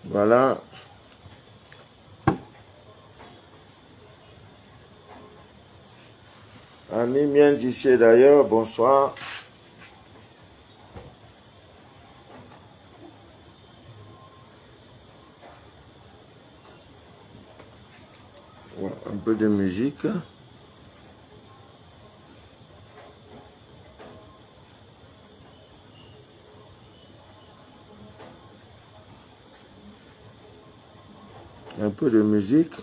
Voilà. Amis bien d'ici d'ailleurs, bonsoir. Ouais, un peu de musique. Un peu de musique.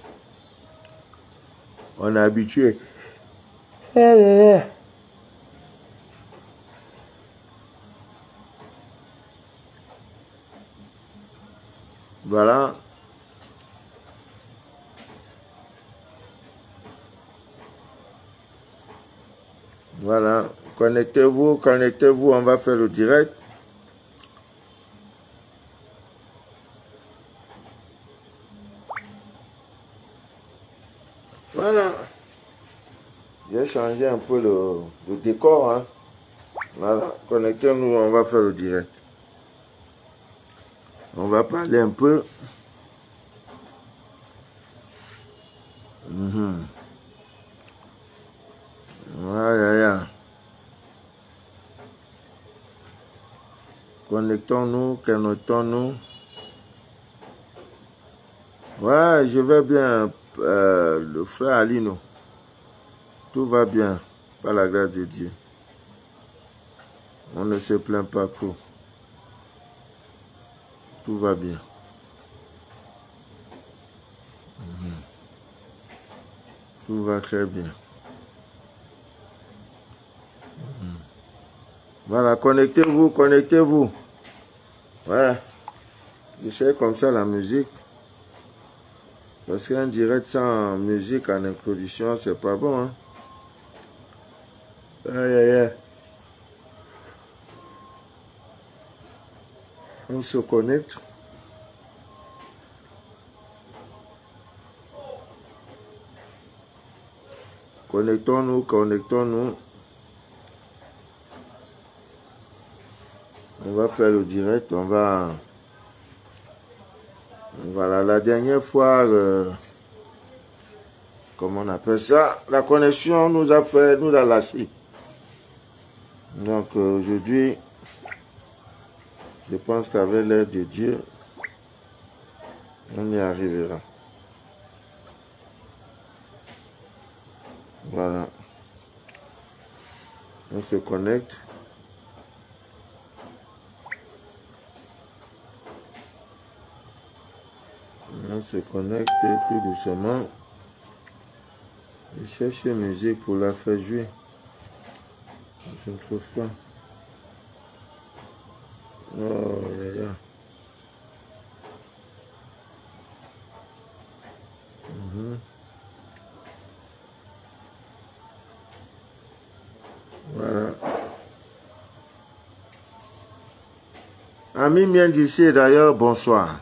On est habitué. Voilà. Voilà. Connectez-vous, connectez-vous, on va faire le direct. Voilà. J'ai changé un peu le décor. Hein. Voilà. Connectez-nous, on va faire le direct. On va parler un peu. Voilà. Connectons-nous, connectons-nous. Ouais, je vais bien, le frère Alino. Tout va bien, par la grâce de Dieu. On ne se plaint pas trop. Tout va bien. Tout va très bien. Voilà, connectez-vous, connectez-vous. Ouais. Je cherche comme ça la musique. Parce qu'un direct sans musique en introduction, c'est pas bon. Hein? Aïe, aïe, aïe. On se connecte. Connectons-nous, connectons-nous. On va faire le direct, on va... Voilà, la dernière fois, comment on appelle ça? La connexion nous a lâché. Donc aujourd'hui, je pense qu'avec l'aide de Dieu, on y arrivera. Voilà. On se connecte. On se connecte tout doucement. Je cherche une musique pour la faire jouer. Je ne trouve pas. Oh, ya, ya. Voilà. Amis bien d'ici d'ailleurs, bonsoir.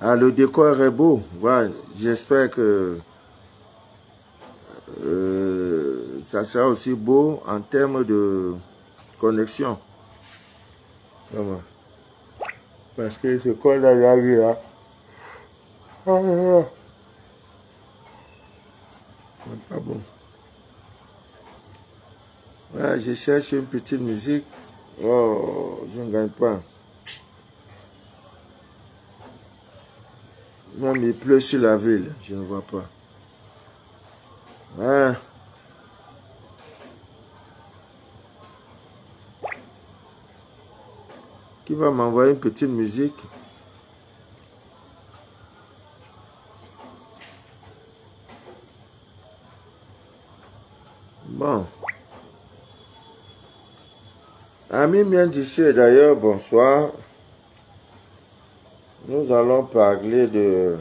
Ah, le décor est beau. Voilà. J'espère que ça sera aussi beau en termes de connexion. Comment? Parce que ce qu'on a là, là. C'est pas bon. Ouais, je cherche une petite musique. Oh, je ne gagne pas. Même il pleut sur la ville, je ne vois pas. Ouais. Qui va m'envoyer une petite musique? Bon. Amis bien d'ici d'ailleurs, bonsoir. Nous allons parler de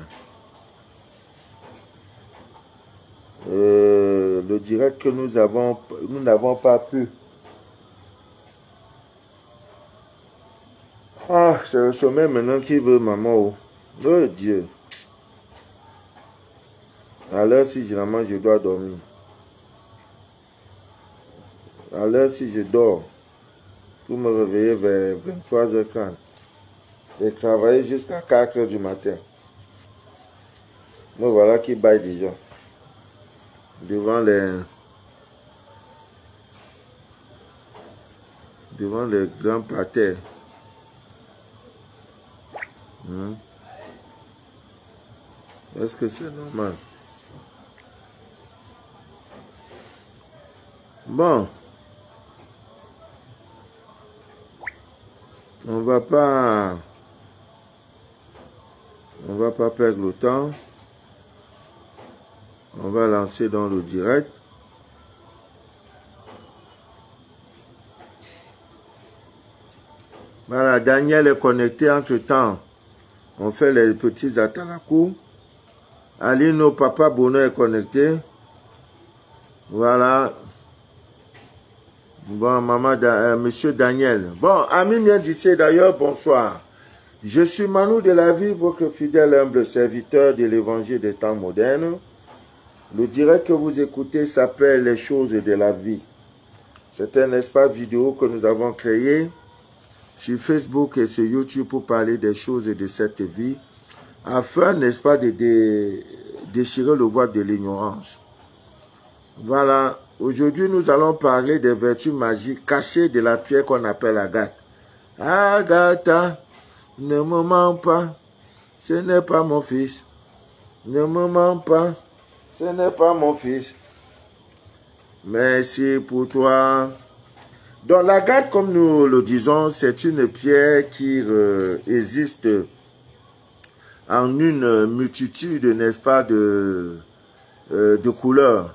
le direct que nous n'avons pas pu. Ah, c'est le sommeil maintenant qui veut maman. Oh Dieu. À l'heure si généralement je dois dormir. À l'heure si je dors, pour me réveiller vers 23h30. et travailler jusqu'à 4 heures du matin. Nous voilà qui baillent déjà devant les grands parterres. Est-ce que c'est normal? Bon, on va pas perdre le temps. On va lancer dans le direct. Voilà, Daniel est connecté entre-temps. On fait les petits atalakou. Alino, papa Bono est connecté. Voilà. Bon, monsieur Daniel. Bon, Ami vient d'ici d'ailleurs, bonsoir. Je suis Manu de la vie, votre fidèle humble serviteur de l'évangile des temps modernes. Le direct que vous écoutez s'appelle Les choses de la vie. C'est un espace vidéo que nous avons créé sur Facebook et sur YouTube pour parler des choses de cette vie, afin, n'est-ce pas, de déchirer le voile de l'ignorance. Voilà, aujourd'hui nous allons parler des vertus magiques cachées de la pierre qu'on appelle Agathe. Agatha, ne me mens pas, ce n'est pas mon fils. Ne me mens pas, ce n'est pas mon fils. Merci pour toi. Donc l'agate, comme nous le disons, c'est une pierre qui existe en une multitude, n'est-ce pas, de couleurs,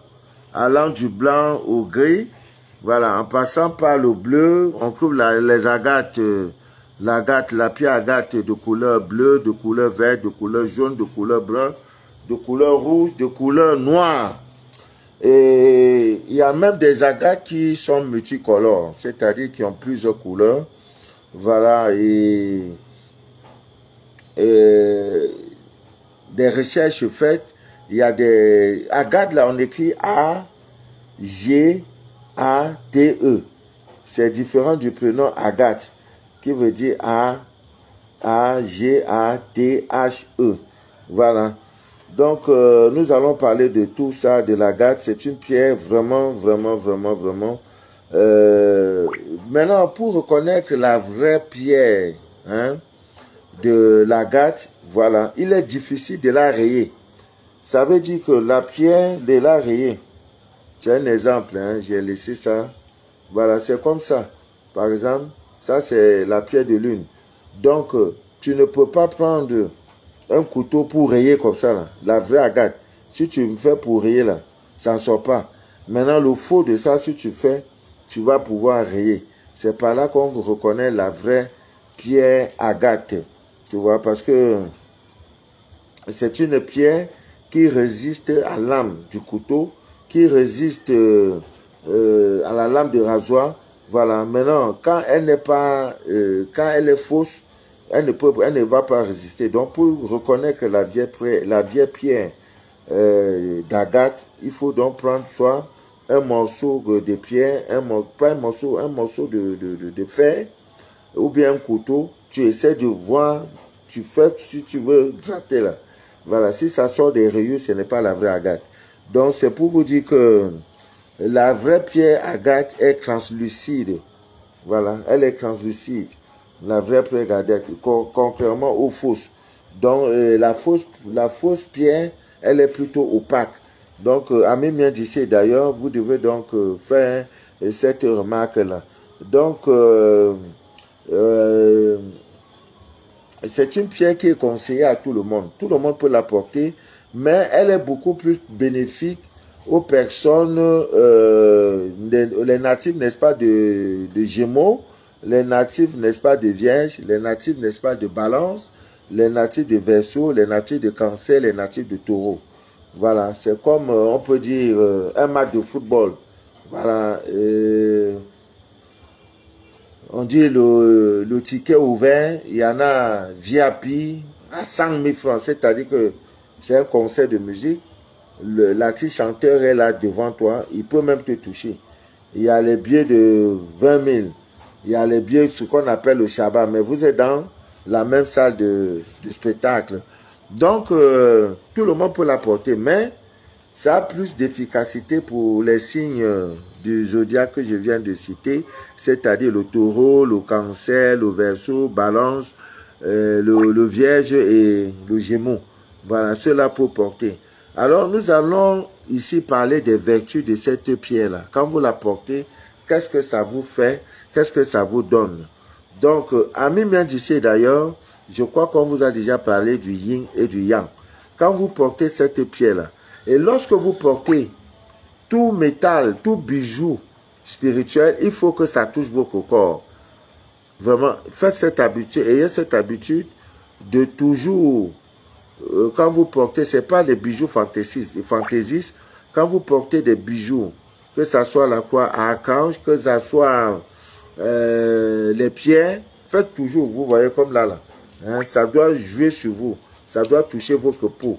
allant du blanc au gris. Voilà, en passant par le bleu, on trouve les agates, la pierre agate de couleur bleue, de couleur verte, de couleur jaune, de couleur brun, de couleur rouge, de couleur noire. Et il y a même des agates qui sont multicolores, c'est-à-dire qui ont plusieurs couleurs. Voilà, et des recherches faites, il y a des agates, là on écrit A-G-A-T-E. C'est différent du prénom Agathe, qui veut dire A-G-A-T-H-E. Voilà. Donc, nous allons parler de tout ça, de l'agate. C'est une pierre vraiment. Maintenant, pour reconnaître la vraie pierre de l'agate, voilà, il est difficile de la rayer. Ça veut dire que la pierre de la rayer, c'est un exemple, j'ai laissé ça. Voilà, c'est comme ça. Par exemple, ça c'est la pierre de lune. Donc, tu ne peux pas prendre un couteau pour rayer comme ça, là, la vraie agate. Si tu me fais pour rayer, là, ça ne sort pas. Maintenant, le faux de ça, si tu fais, tu vas pouvoir rayer. C'est par là qu'on reconnaît la vraie pierre agate. Tu vois, parce que c'est une pierre qui résiste à la lame du couteau, qui résiste à la lame de rasoir. Voilà, maintenant, quand elle n'est pas, quand elle est fausse, elle ne va pas résister. Donc, pour reconnaître la vieille pierre d'agate, il faut donc prendre soit un morceau de pierre, un morceau de fer, ou bien un couteau. Tu essaies de voir, tu fais si tu veux gratter là. Voilà, si ça sort des rayures, ce n'est pas la vraie agate. Donc, c'est pour vous dire que la vraie pierre agate est translucide. Voilà, elle est translucide. La vraie pierre agate, contrairement aux fausses. Donc, la fausse pierre, elle est plutôt opaque. Donc, Ami vient d'ici d'ailleurs, vous devez donc faire cette remarque-là. Donc, c'est une pierre qui est conseillée à tout le monde. Tout le monde peut la porter, mais elle est beaucoup plus bénéfique aux personnes, les natifs, n'est-ce pas, de Gémeaux, les natifs, n'est-ce pas, de Vierge, les natifs, n'est-ce pas, de Balance, les natifs de Verseau, les natifs de Cancer, les natifs de Taureau. Voilà, c'est comme, on peut dire, un match de football. Voilà, on dit le ticket ouvert, il y en a VIP à 100 000 francs, c'est-à-dire que c'est un concert de musique. L'artiste chanteur est là devant toi, il peut même te toucher. Il y a les billets de 20 000, il y a les billets, ce qu'on appelle le Shabbat, mais vous êtes dans la même salle de spectacle. Donc, tout le monde peut la porter, mais ça a plus d'efficacité pour les signes du zodiaque que je viens de citer, c'est-à-dire le taureau, le cancer, le verseau, balance, le vierge et le gémeau. Voilà, cela pour porter. Alors, nous allons ici parler des vertus de cette pierre-là. Quand vous la portez, qu'est-ce que ça vous fait? Qu'est-ce que ça vous donne? Donc, Ami Miandissier d'ailleurs, je crois qu'on vous a déjà parlé du yin et du yang. Quand vous portez cette pierre-là, et lorsque vous portez tout métal, tout bijou spirituel, il faut que ça touche votre corps. Vraiment, faites cette habitude, ayez cette habitude de toujours, quand vous portez, ce n'est pas des bijoux fantaisistes, quand vous portez des bijoux, que ce soit la croix à archange, que ce soit les pierres, faites toujours, vous voyez comme là, hein, ça doit jouer sur vous, ça doit toucher votre peau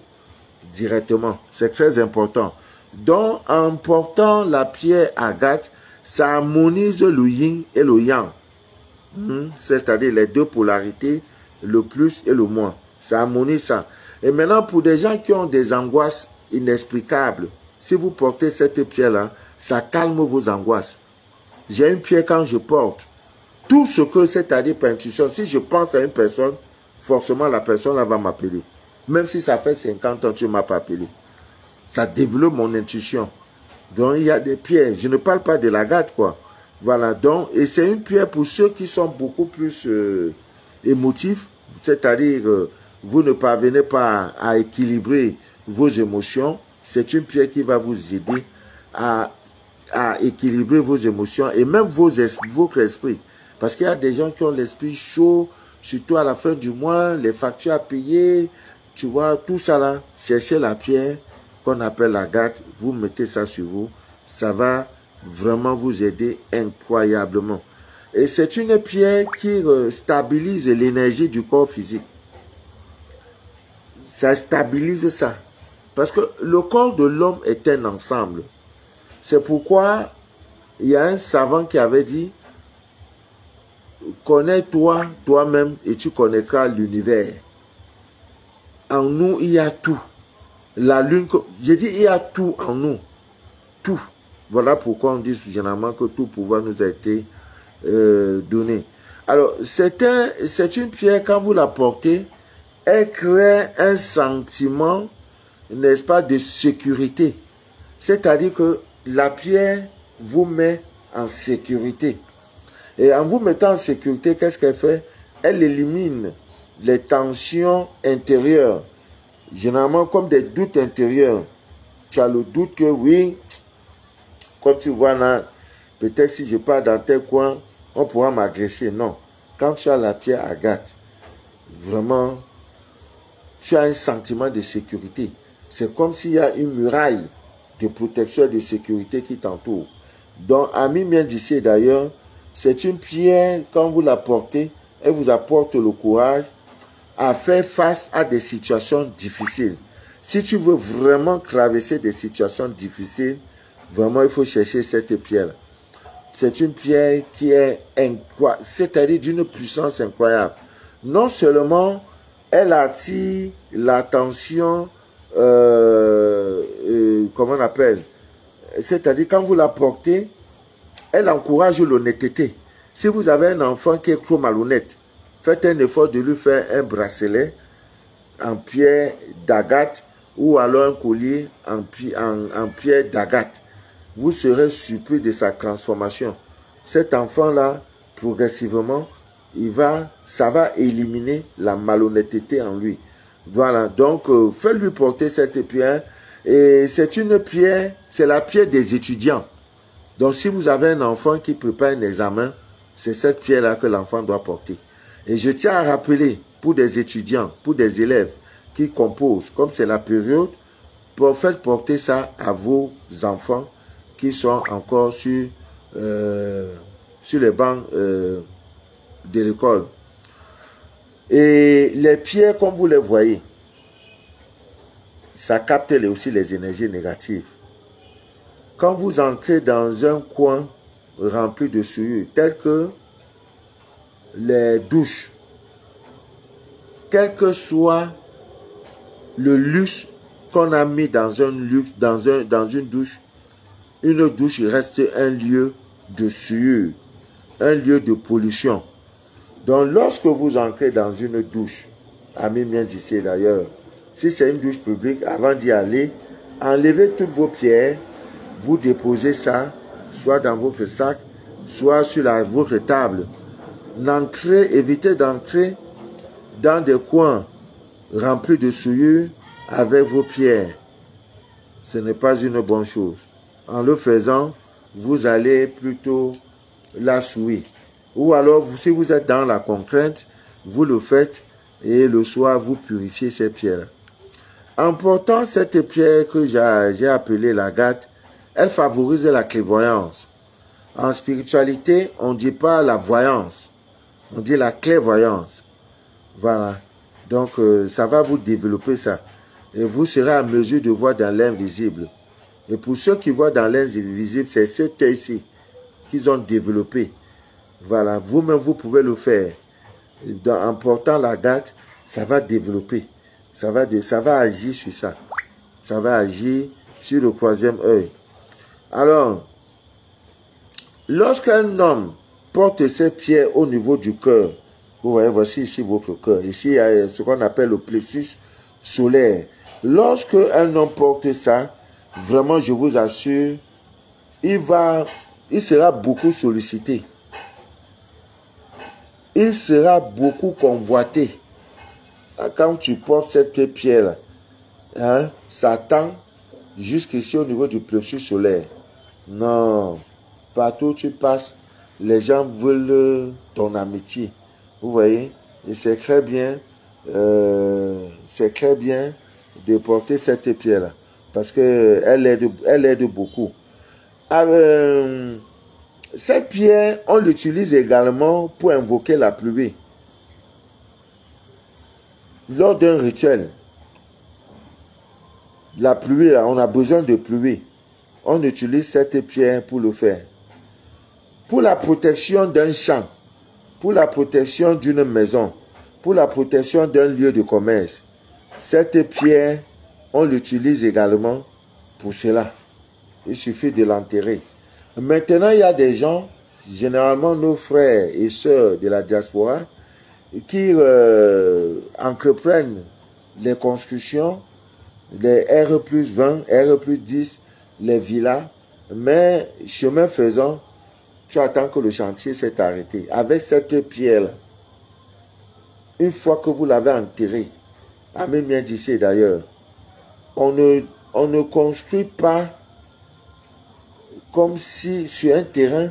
directement, c'est très important. Donc, en portant la pierre agate, ça harmonise le yin et le yang, c'est-à-dire les deux polarités, le plus et le moins, ça harmonise ça. Et maintenant, pour des gens qui ont des angoisses inexplicables, si vous portez cette pierre-là, ça calme vos angoisses. J'ai une pierre quand je porte. Tout ce que, c'est-à-dire par intuition, si je pense à une personne, forcément la personne là va m'appeler. Même si ça fait 50 ans que tu ne m'as pas appelé. Ça développe mon intuition. Donc il y a des pierres. Je ne parle pas de l'agate, quoi. Voilà, donc, et c'est une pierre pour ceux qui sont beaucoup plus émotifs, c'est-à-dire vous ne parvenez pas à équilibrer vos émotions. C'est une pierre qui va vous aider à équilibrer vos émotions et même votre esprit. Parce qu'il y a des gens qui ont l'esprit chaud, surtout à la fin du mois, les factures à payer, tu vois, tout ça là. Cherchez la pierre qu'on appelle l'agate, vous mettez ça sur vous, ça va vraiment vous aider incroyablement. Et c'est une pierre qui stabilise l'énergie du corps physique. Ça stabilise ça. Parce que le corps de l'homme est un ensemble. C'est pourquoi il y a un savant qui avait dit, connais-toi toi-même et tu connaîtras l'univers. En nous, il y a tout. La lune, j'ai dit, il y a tout en nous. Tout. Voilà pourquoi on dit généralement que tout pouvoir nous a été donné. Alors, c'est une pierre, quand vous la portez, elle crée un sentiment, n'est-ce pas, de sécurité. C'est-à-dire que la pierre vous met en sécurité. Et en vous mettant en sécurité, qu'est-ce qu'elle fait? Elle élimine les tensions intérieures. Généralement, comme des doutes intérieurs. Tu as le doute que oui, comme tu vois là, peut-être si je pars dans tel coin, on pourra m'agresser. Non. Quand tu as la pierre agate, vraiment, tu as un sentiment de sécurité. C'est comme s'il y a une muraille de protection et de sécurité qui t'entoure. Donc, Ami Miandissier d'ailleurs, c'est une pierre, quand vous la portez, elle vous apporte le courage à faire face à des situations difficiles. Si tu veux vraiment traverser des situations difficiles, vraiment, il faut chercher cette pierre. C'est une pierre qui est incroyable, c'est-à-dire d'une puissance incroyable. Non seulement elle attire l'attention, comment on appelle, c'est-à-dire quand vous la portez, elle encourage l'honnêteté. Si vous avez un enfant qui est trop malhonnête, faites un effort de lui faire un bracelet en pierre d'agate ou alors un collier en pierre d'agate. Vous serez surpris de sa transformation. Cet enfant-là, progressivement, ça va éliminer la malhonnêteté en lui. Voilà, donc faites-lui porter cette pierre. Et c'est une pierre, c'est la pierre des étudiants. Donc si vous avez un enfant qui prépare un examen, c'est cette pierre-là que l'enfant doit porter. Et je tiens à rappeler, pour des étudiants, pour des élèves qui composent, comme c'est la période, faites porter ça à vos enfants qui sont encore sur les bancs de l'école. Et les pierres, comme vous les voyez, ça capte aussi les énergies négatives. Quand vous entrez dans un coin rempli de souillure, tel que les douches, quel que soit le luxe qu'on a mis dans un luxe, dans une douche reste un lieu de souillure, un lieu de pollution. Donc, lorsque vous entrez dans une douche, ami bien d'ici d'ailleurs, si c'est une douche publique, avant d'y aller, enlevez toutes vos pierres, vous déposez ça, soit dans votre sac, soit sur votre table. Évitez d'entrer dans des coins remplis de souillure avec vos pierres. Ce n'est pas une bonne chose. En le faisant, vous allez plutôt la souiller. Ou alors, si vous êtes dans la contrainte, vous le faites et le soir, vous purifiez ces pierres. En portant cette pierre que j'ai appelée l'agate, elle favorise la clairvoyance. En spiritualité, on ne dit pas la voyance, on dit la clairvoyance. Voilà. Donc, ça va vous développer ça. Et vous serez à mesure de voir dans l'invisible. Et pour ceux qui voient dans l'invisible, c'est cet œil-ci qu'ils ont développé. Voilà. Vous-même, vous pouvez le faire. En portant l'agate, ça va développer. Ça va agir sur ça. Ça va agir sur le troisième œil. Alors, lorsqu'un homme porte ses pierres au niveau du cœur, vous voyez, voici ici votre cœur. Ici, il y a ce qu'on appelle le plexus solaire. Lorsque un homme porte ça, vraiment, je vous assure, il sera beaucoup sollicité. Il sera beaucoup convoité. Quand tu portes cette pierre-là, hein, ça tend jusqu'ici au niveau du plexus solaire. Non, partout où tu passes, les gens veulent ton amitié. Vous voyez, et c'est très bien de porter cette pierre-là, parce qu'elle aide beaucoup. Cette pierre, on l'utilise également pour invoquer la pluie. Lors d'un rituel, la pluie, là, on a besoin de pluie. On utilise cette pierre pour le faire. Pour la protection d'un champ, pour la protection d'une maison, pour la protection d'un lieu de commerce, cette pierre, on l'utilise également pour cela. Il suffit de l'enterrer. Maintenant, il y a des gens, généralement nos frères et sœurs de la diaspora, qui entreprennent les constructions, les R+20, R+10, les villas, mais chemin faisant, tu attends que le chantier s'est arrêté. Avec cette pierre, une fois que vous l'avez enterrée, Amen bien d'ici d'ailleurs, on ne construit pas comme si, sur un terrain,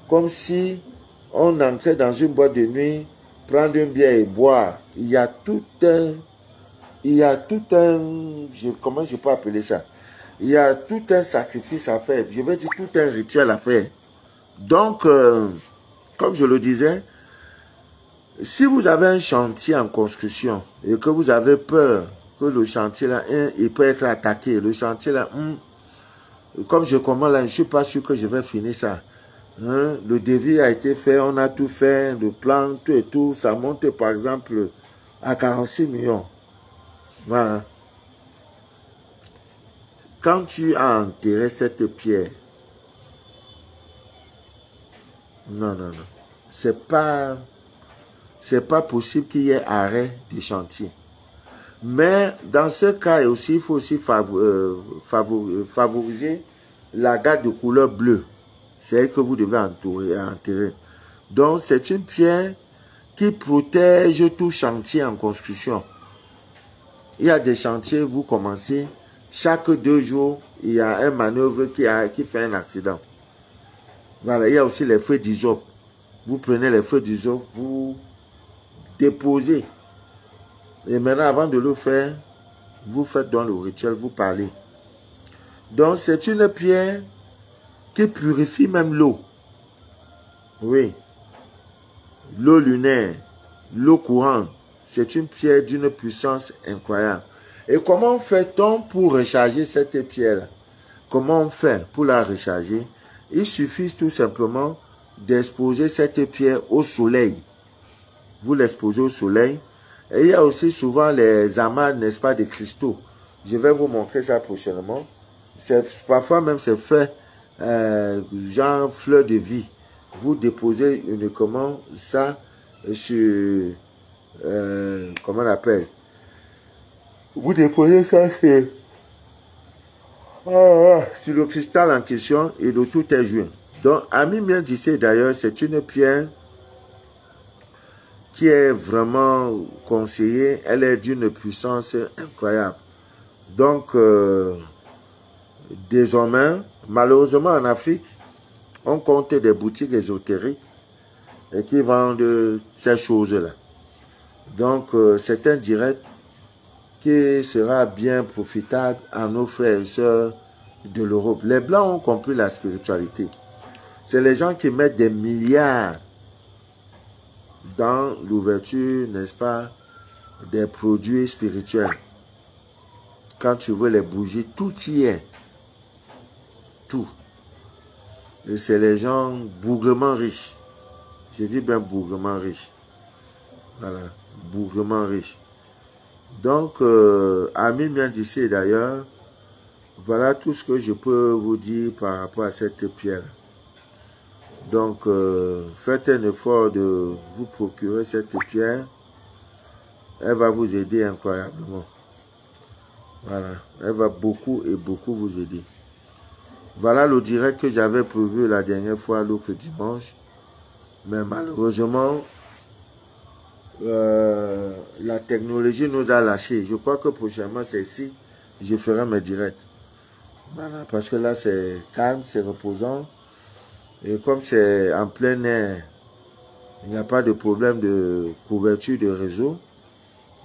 comme si on entrait dans une boîte de nuit, prendre une bière et boire. Il y a tout un, comment je peux appeler ça? Il y a tout un sacrifice à faire. Je veux dire tout un rituel à faire. Donc, comme je le disais, si vous avez un chantier en construction et que vous avez peur que le chantier là, il peut être attaqué, le chantier là, comme je commence là, je ne suis pas sûr que je vais finir ça. Hein? Le devis a été fait, on a tout fait, le plan, tout et tout, ça monte par exemple à 46 millions. Voilà. Quand tu as enterré cette pierre, non, c'est pas possible qu'il y ait arrêt du chantier. Mais dans ce cas aussi, il faut aussi favoriser la gamme de couleur bleue. C'est elle que vous devez enterrer. Donc, c'est une pierre qui protège tout chantier en construction. Il y a des chantiers, vous commencez, chaque 2 jours, il y a un manœuvre qui fait un accident. Voilà, il y a aussi les feux d'isope. Vous prenez les feux d'isope, vous déposez. Et maintenant, avant de le faire, vous faites dans le rituel, vous parlez. Donc, c'est une pierre qui purifie même l'eau. Oui. L'eau lunaire, l'eau courante, c'est une pierre d'une puissance incroyable. Et comment fait-on pour recharger cette pierre-là? Comment on fait pour la recharger? Il suffit tout simplement d'exposer cette pierre au soleil. Vous l'exposez au soleil. Et il y a aussi souvent les amas, n'est-ce pas, des cristaux. Je vais vous montrer ça prochainement. Parfois même c'est fait genre fleur de vie. Vous déposez uniquement ça sur, comment on appelle? Vous déposez ça sur le cristal en question et le tout est joint. Donc, Ami Miendissé d'ailleurs, c'est une pierre qui est vraiment conseillée. Elle est d'une puissance incroyable. Donc, désormais, malheureusement en Afrique, on compte des boutiques ésotériques et qui vendent ces choses-là. Donc, c'est un direct qui sera bien profitable à nos frères et sœurs de l'Europe. Les Blancs ont compris la spiritualité. C'est les gens qui mettent des milliards dans l'ouverture, n'est-ce pas, des produits spirituels. Quand tu veux les bougies, tout y est. Tout. Et c'est les gens bougrement riches. Je dis bien bougrement riches. Voilà, bougrement riches. Donc, Ami Miendissé d'ailleurs, voilà tout ce que je peux vous dire par rapport à cette pierre. Donc, faites un effort de vous procurer cette pierre. Elle va vous aider incroyablement. Voilà, elle va beaucoup et beaucoup vous aider. Voilà le direct que j'avais prévu la dernière fois, l'autre dimanche. Mais malheureusement, la technologie nous a lâchés. Je crois que prochainement, c'est ici, je ferai mes directs. Voilà, parce que là, c'est calme, c'est reposant. Et comme c'est en plein air, il n'y a pas de problème de couverture de réseau.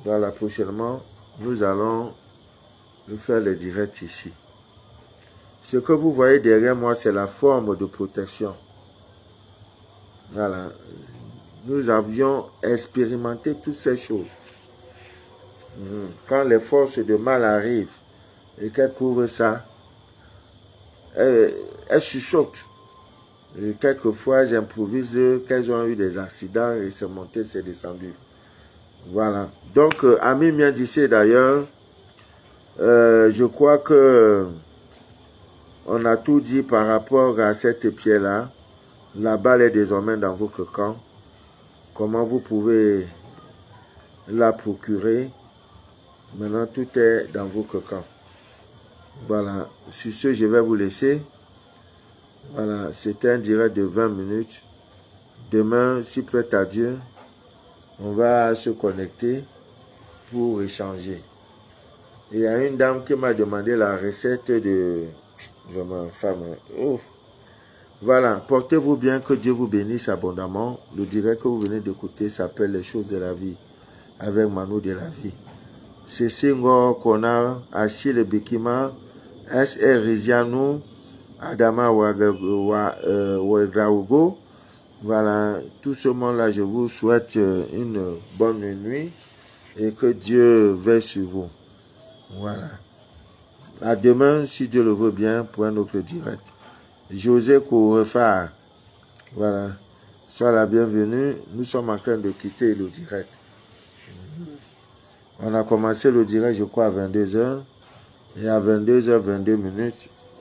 Voilà, prochainement, nous allons faire les directs ici. Ce que vous voyez derrière moi, c'est la forme de protection. Voilà. Nous avions expérimenté toutes ces choses. Quand les forces de mal arrivent et qu'elles couvrent ça, elles chuchotent. Et quelquefois, j'improvise qu'elles ont eu des accidents et c'est monté, c'est descendu. Voilà. Donc, Ami Miendissé d'ailleurs, je crois que on a tout dit par rapport à cette pierre-là. La balle est désormais dans votre camp. Comment vous pouvez la procurer? Maintenant, tout est dans votre camp. Voilà. Sur ce, je vais vous laisser. Voilà. C'était un direct de 20 minutes. Demain, si prête à Dieu, on va se connecter pour échanger. Il y a une dame qui m'a demandé la recette de... Vraiment, femme. Ouf. Voilà, portez-vous bien, que Dieu vous bénisse abondamment. Le direct que vous venez d'écouter s'appelle Les choses de la vie, avec Manu de la vie. C'est Singo Kona, Achille Bekima, S.R. Riziano, Adama Ouedraogo. Voilà, tout ce monde-là, je vous souhaite une bonne nuit et que Dieu veille sur vous. Voilà. À demain, si Dieu le veut bien, pour un autre direct. José Kourefar, voilà, sois la bienvenue. Nous sommes en train de quitter le direct. On a commencé le direct, je crois, à 22h. Et à 22h22,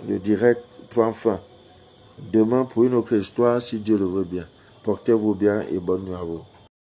le direct prend fin. Demain, pour une autre histoire, si Dieu le veut bien. Portez-vous bien et bonne nuit à vous.